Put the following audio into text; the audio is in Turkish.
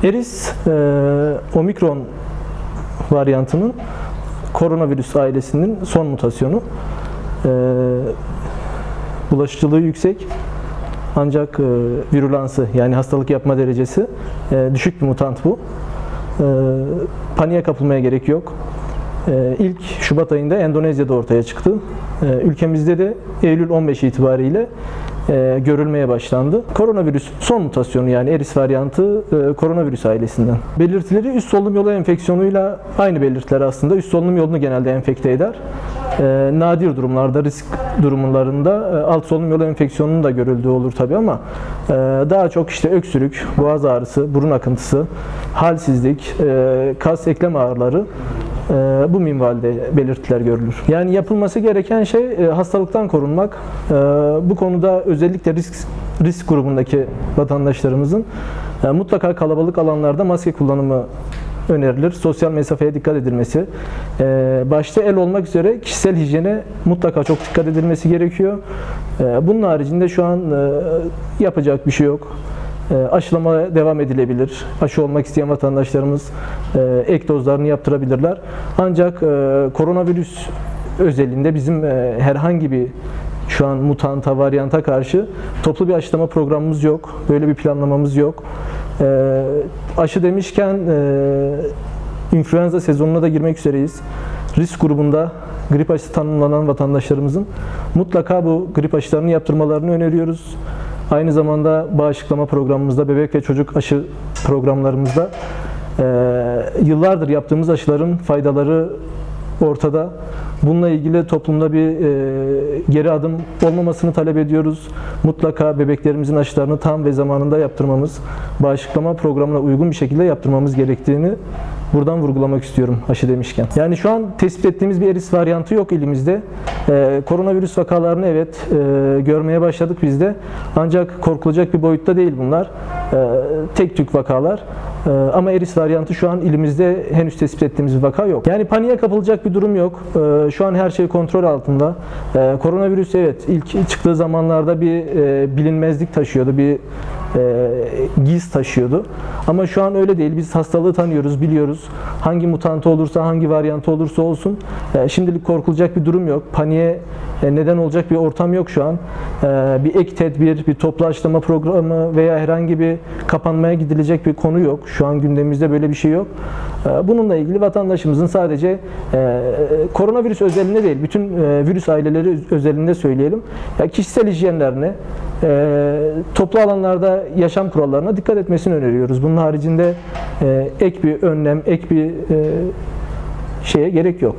Eris, omikron varyantının koronavirüs ailesinin son mutasyonu. Bulaşıcılığı yüksek ancak virülansı yani hastalık yapma derecesi düşük bir mutant bu. Paniğe kapılmaya gerek yok. İlk Şubat ayında Endonezya'da ortaya çıktı. Ülkemizde de Eylül 15 itibariyle görülmeye başlandı. Koronavirüs son mutasyonu yani Eris varyantı koronavirüs ailesinden. Belirtileri üst solunum yolu enfeksiyonuyla aynı belirtiler aslında. Üst solunum yolunu genelde enfekte eder. Nadir durumlarda, risk durumlarında alt solunum yolu enfeksiyonunun da görüldüğü olur tabii ama daha çok işte öksürük, boğaz ağrısı, burun akıntısı, halsizlik, kas eklem ağrıları bu minvalde belirtiler görülür. Yani yapılması gereken şey hastalıktan korunmak. Bu konuda özellikle risk grubundaki vatandaşlarımızın mutlaka kalabalık alanlarda maske kullanımı önerilir. Sosyal mesafeye dikkat edilmesi. Başta el olmak üzere kişisel hijyene mutlaka çok dikkat edilmesi gerekiyor. Bunun haricinde şu an yapacak bir şey yok. Aşılamaya devam edilebilir. Aşı olmak isteyen vatandaşlarımız ek dozlarını yaptırabilirler. Ancak koronavirüs özelinde bizim herhangi bir şu an mutanta, varyanta karşı toplu bir aşılama programımız yok. Böyle bir planlamamız yok. Aşı demişken influenza sezonuna da girmek üzereyiz. Risk grubunda grip aşısı tanımlanan vatandaşlarımızın mutlaka bu grip aşılarını yaptırmalarını öneriyoruz. Aynı zamanda bağışıklama programımızda, bebek ve çocuk aşı programlarımızda yıllardır yaptığımız aşıların faydaları ortada. Bununla ilgili toplumda bir geri adım olmamasını talep ediyoruz. Mutlaka bebeklerimizin aşılarını tam ve zamanında yaptırmamız, bağışıklama programına uygun bir şekilde yaptırmamız gerektiğini buradan vurgulamak istiyorum aşı demişken. Yani şu an tespit ettiğimiz bir Eris varyantı yok elimizde. Koronavirüs vakalarını evet görmeye başladık biz de. Ancak korkulacak bir boyutta değil bunlar. Tek tük vakalar. Ama Eris varyantı şu an ilimizde henüz tespit ettiğimiz bir vaka yok. Yani paniğe kapılacak bir durum yok. Şu an her şey kontrol altında. Koronavirüs evet ilk çıktığı zamanlarda bir bilinmezlik taşıyordu, bir giz taşıyordu. Ama şu an öyle değil. Biz hastalığı tanıyoruz, biliyoruz. Hangi mutantı olursa, hangi varyantı olursa olsun şimdilik korkulacak bir durum yok. Paniğe neden olacak bir ortam yok şu an. Bir ek tedbir, bir toplu aşılama programı veya herhangi bir kapanmaya gidilecek bir konu yok. Şu an gündemimizde böyle bir şey yok. Bununla ilgili vatandaşımızın sadece koronavirüs özelinde değil, bütün virüs aileleri özelinde söyleyelim. Kişisel hijyenlerine, toplu alanlarda yaşam kurallarına dikkat etmesini öneriyoruz. Bunun haricinde ek bir önlem, ek bir şeye gerek yok.